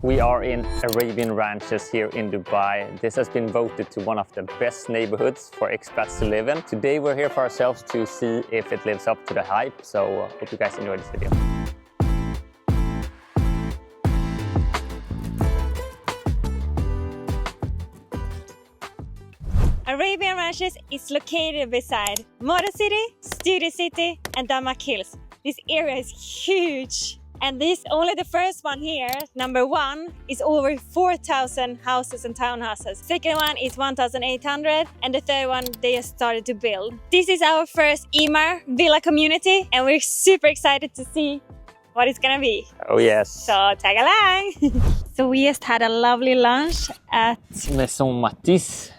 We are in Arabian Ranches here in Dubai. This has been voted to one of the best neighborhoods for expats to live in. Today we're here for ourselves to see if it lives up to the hype. So hope you guys enjoy this video. Arabian Ranches is located beside Motor City, Studio City and Damak Hills. This area is huge. And this only the first one here, number one, is over 4,000 houses and townhouses. Second one is 1,800 and the third one they just started to build. This is our first Emaar villa community and we're super excited to see what it's gonna be. Oh yes. So tag along! So we just had a lovely lunch at Maison Matisse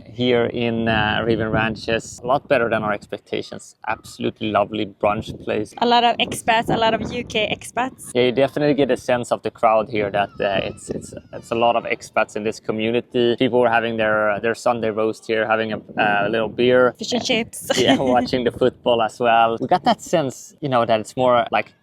here in Arabian Ranches. A lot better than our expectations. Absolutely lovely brunch place. a lot of expats, a lot of UK expats. Yeah, you definitely get a sense of the crowd here that it's a lot of expats in this community. People were having their Sunday roast here, having a little beer. Fish and chips. Yeah, watching the football as well. We got that sense, that it's more like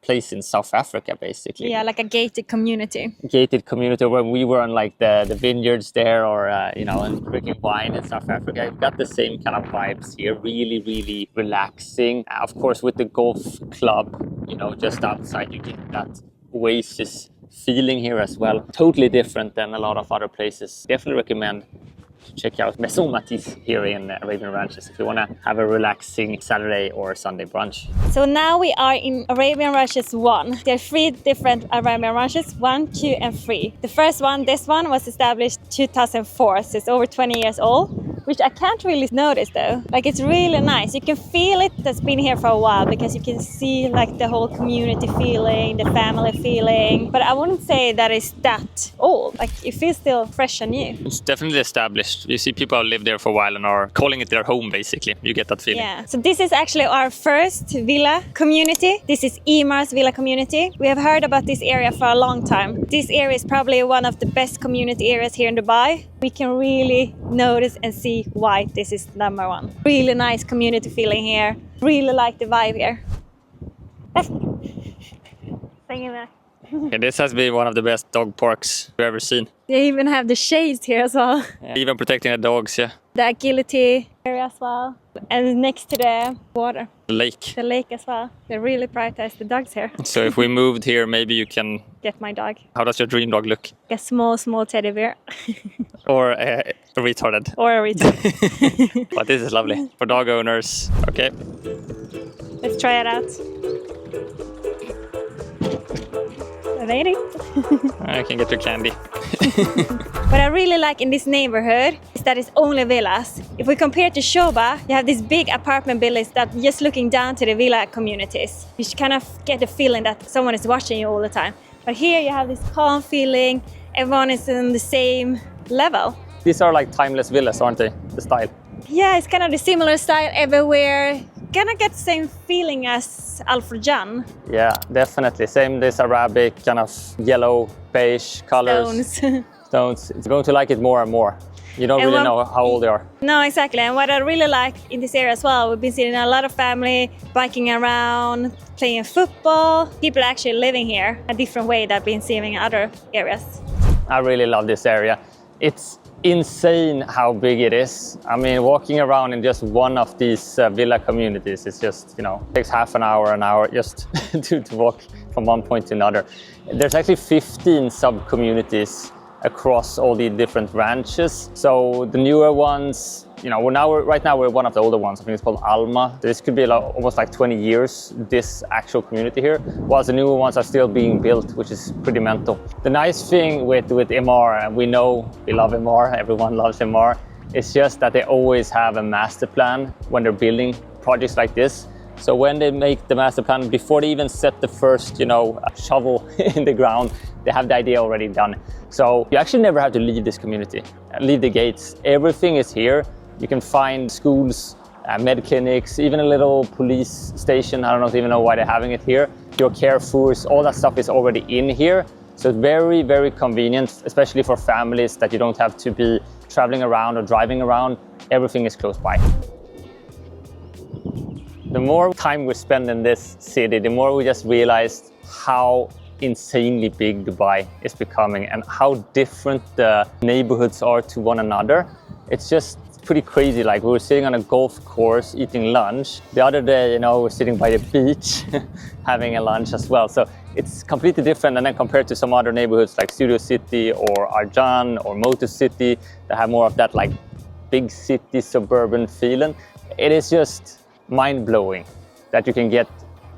place in South Africa, basically. Yeah, like a gated community. Gated community where we were on like the vineyards there, or and drinking wine in South Africa. You've got the same kind of vibes here. Really, really relaxing. Of course, with the golf club, just outside, you get that oasis feeling here as well. Totally different than a lot of other places. Definitely recommend to check out Maison Matisse here in Arabian Ranches if you want to have a relaxing Saturday or Sunday brunch. So now we are in Arabian Ranches 1. There are 3 different Arabian Ranches, 1, 2 and 3. The first one, this one, was established 2004, so it's over 20 years old, which I can't really notice though. Like, it's really nice. You can feel it that's been here for a while because you can see like the whole community feeling, the family feeling. But I wouldn't say that it's that old. Like, it feels still fresh and new. It's definitely established. You see people have lived there for a while and are calling it their home, basically. You get that feeling. Yeah. So this is actually our first villa community. This is Emaar's villa community. We have heard about this area for a long time. This area is probably one of the best community areas here in Dubai. We can really notice and see why this is number one. Really nice community feeling here. Really like the vibe here. Singing there. Yeah, this has been one of the best dog parks we've ever seen. They even have the shades here as well. Yeah, even protecting the dogs, yeah. The agility area as well. And next to the water. The lake. The lake as well. They really prioritize the dogs here. So if we moved here, maybe you can... Get my dog. How does your dream dog look? A small teddy bear. Or retarded. Or a retard. But this is lovely. For dog owners. Okay. Let's try it out. Ready? I can get your candy. What I really like in this neighborhood is that it's only villas. If we compare to Shoba, you have these big apartment buildings that are just looking down to the villa communities. You kind of get the feeling that someone is watching you all the time. But here you have this calm feeling. Everyone is in the same level. These are like timeless villas, aren't they? The style. Yeah, it's kind of the similar style everywhere. Gonna get the same feeling as Al Furjan. Yeah, definitely. Same this Arabic kind of yellow, beige colors. Stones. It's going to like it more and more. You don't really know how old they are. No, exactly. And what I really like in this area as well, we've been seeing a lot of family biking around, playing football. People actually living here a different way than I've been seeing in other areas. I really love this area. It's insane how big it is. I mean, walking around in just one of these villa communities, it's just, takes half an hour just to walk from one point to another. There's actually 15 sub-communities across all the different ranches. So the newer ones, right now we're one of the older ones. I think it's called Alma. This could be almost like 20 years, this actual community here, whilst the newer ones are still being built, which is pretty mental. The nice thing with Emaar, and we love Emaar, everyone loves Emaar, it's just that they always have a master plan when they're building projects like this. So when they make the master plan, before they even set the first, shovel in the ground, they have the idea already done. So you actually never have to leave this community, leave the gates. Everything is here. You can find schools, med clinics, even a little police station. I don't even know why they're having it here. Your Carrefours, all that stuff is already in here. So it's very, very convenient, especially for families that you don't have to be traveling around or driving around. Everything is close by. The more time we spend in this city, the more we just realized how insanely big Dubai is becoming and how different the neighborhoods are to one another. It's just pretty crazy. Like, we were sitting on a golf course eating lunch. The other day, we're sitting by the beach having a lunch as well. So it's completely different. And then compared to some other neighborhoods like Studio City or Arjan or Motor City that have more of that like big city suburban feeling, it is just mind-blowing that you can get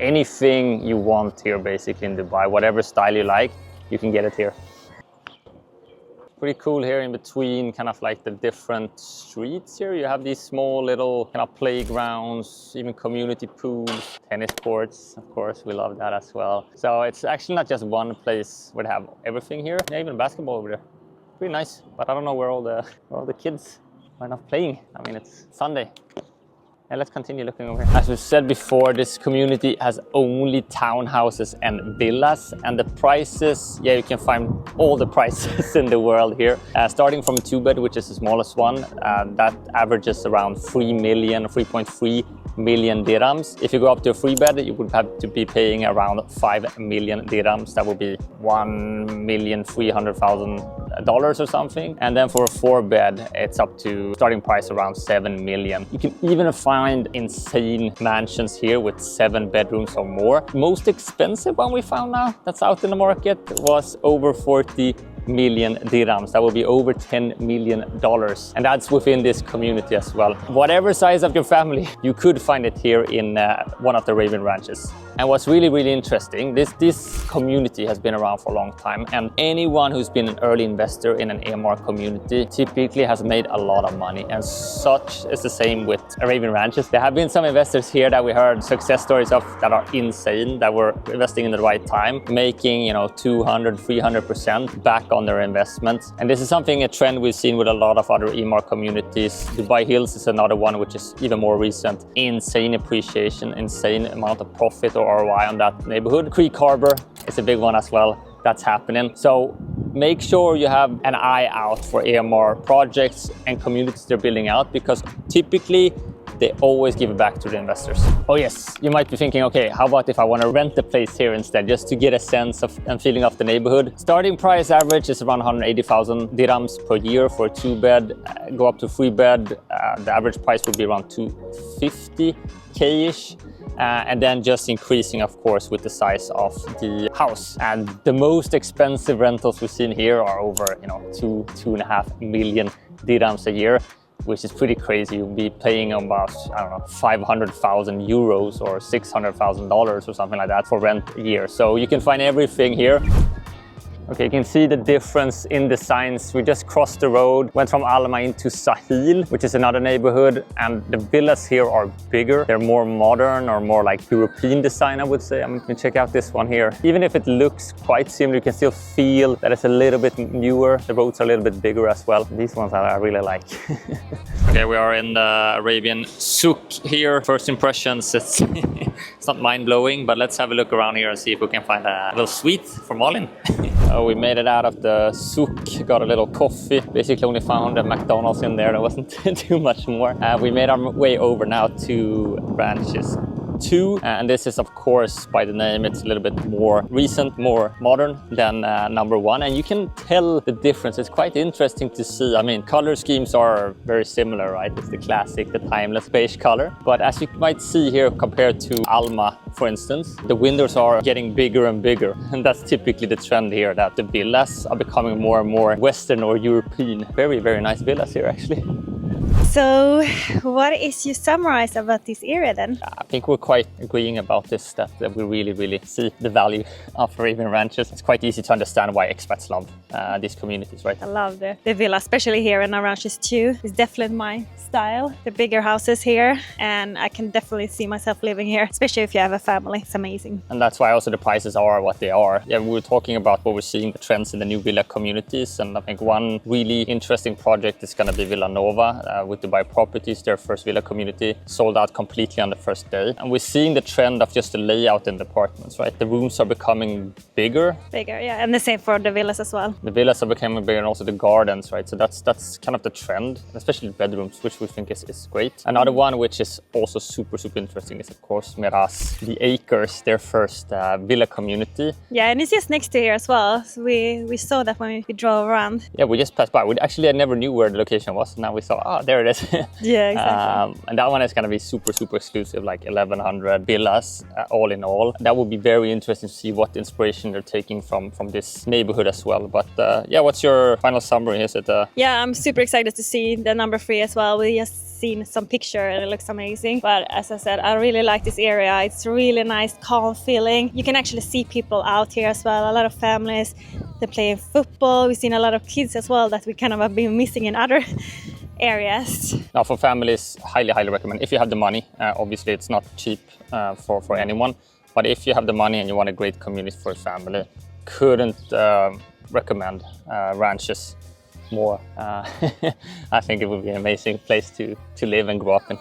anything you want here basically in Dubai. Whatever style you like, you can get it here. Pretty cool here in between kind of like the different streets here. You have these small little kind of playgrounds, even community pools, tennis courts, of course, we love that as well. So it's actually not just one place where they have everything here. Yeah, even basketball over there. Pretty nice, but I don't know where all the kids are not playing. I mean, it's Sunday. And let's continue looking over here. As we said before, this community has only townhouses and villas, and the prices, yeah, you can find all the prices in the world here. Starting from a 2-bed, which is the smallest one, that averages around 3.3 million dirhams. If you go up to a 3-bed, you would have to be paying around 5 million dirhams. That would be $1,300,000 or something. And then for a 4-bed, it's up to starting price around 7 million. You can even find insane mansions here with 7 bedrooms or more. Most expensive one we found now that's out in the market was over 40 million dirhams. That will be over $10 million. And that's within this community as well. Whatever size of your family, you could find it here in one of the Arabian Ranches. And what's really, really interesting, this community has been around for a long time, and anyone who's been an early investor in an Emaar community typically has made a lot of money. And such is the same with Arabian Ranches. There have been some investors here that we heard success stories of that are insane, that were investing in the right time, making 200-300% back on their investments. And this is a trend we've seen with a lot of other Emaar communities. Dubai Hills is another one which is even more recent. Insane appreciation, insane amount of profit or ROI on that neighborhood. Creek Harbor is a big one as well. That's happening. So make sure you have an eye out for Emaar projects and communities they're building out, because typically they always give it back to the investors. Oh yes, you might be thinking, okay, how about if I want to rent the place here instead, just to get a sense of and feeling of the neighborhood? Starting price average is around 180,000 dirhams per year for a 2-bed. Go up to 3-bed, the average price would be around 250k-ish. And then just increasing, of course, with the size of the house. And the most expensive rentals we've seen here are over, 2.5 million dirhams a year, which is pretty crazy. You'll be paying about, 500,000 euros or $600,000 or something like that for rent a year. So you can find everything here. Okay, you can see the difference in the signs. We just crossed the road, went from Alma into Sahil, which is another neighborhood, and the villas here are bigger. They're more modern or more like European design, I would say. You can check out this one here. Even if it looks quite similar, you can still feel that it's a little bit newer. The roads are a little bit bigger as well. These ones I really like. Okay, we are in the Arabian Souk here. First impressions, it's not mind-blowing, but let's have a look around here and see if we can find a little sweet for Malin. We made it out of the souk, got a little coffee. Basically only found a McDonald's in there. There wasn't too much more. We made our way over now to Ranches 2. And this is, of course, by the name, it's a little bit more recent, more modern than number 1. And you can tell the difference. It's quite interesting to see. I mean, color schemes are very similar, right? It's the classic, the timeless beige color. But as you might see here, compared to Alma, for instance, the windows are getting bigger and bigger. And that's typically the trend here, that the villas are becoming more and more Western or European. Very, very nice villas here, actually. So what is your summarize about this area then? I think we're quite agreeing about this, that we really, really see the value of Arabian Ranches. It's quite easy to understand why expats love these communities, right? I love the villa, especially here in Ranches 2. It's definitely my style. The bigger houses here, and I can definitely see myself living here, especially if you have a family. It's amazing. And that's why also the prices are what they are. Yeah, we were talking about what we're seeing, the trends in the new villa communities, and I think one really interesting project is going to be Villa Nova with to buy properties. Their first villa community sold out completely on the first day. And we're seeing the trend of just the layout in the apartments, right? The rooms are becoming bigger. Bigger, yeah. And the same for the villas as well. The villas are becoming bigger and also the gardens, right? So that's kind of the trend, especially the bedrooms, which we think is great. Another one which is also super interesting is, of course, Miraz, the Acres, their first villa community. Yeah, and it's just next to here as well. So we saw that when we drove around. Yeah, we just passed by. I never knew where the location was. Now we saw, there it is. Yeah, exactly. And that one is going to be super exclusive, like 1,100 villas all in all. That would be very interesting to see what inspiration they're taking from this neighborhood as well. But yeah, what's your final summary? Is it? Yeah, I'm super excited to see the number 3 as well. We just seen some picture and it looks amazing. But as I said, I really like this area. It's really nice, calm feeling. You can actually see people out here as well. A lot of families, they're playing football. We've seen a lot of kids as well that we kind of have been missing in other areas. Now for families, highly recommend. If you have the money, obviously it's not cheap for anyone. But if you have the money and you want a great community for a family, couldn't recommend ranches more. I think it would be an amazing place to live and grow up in.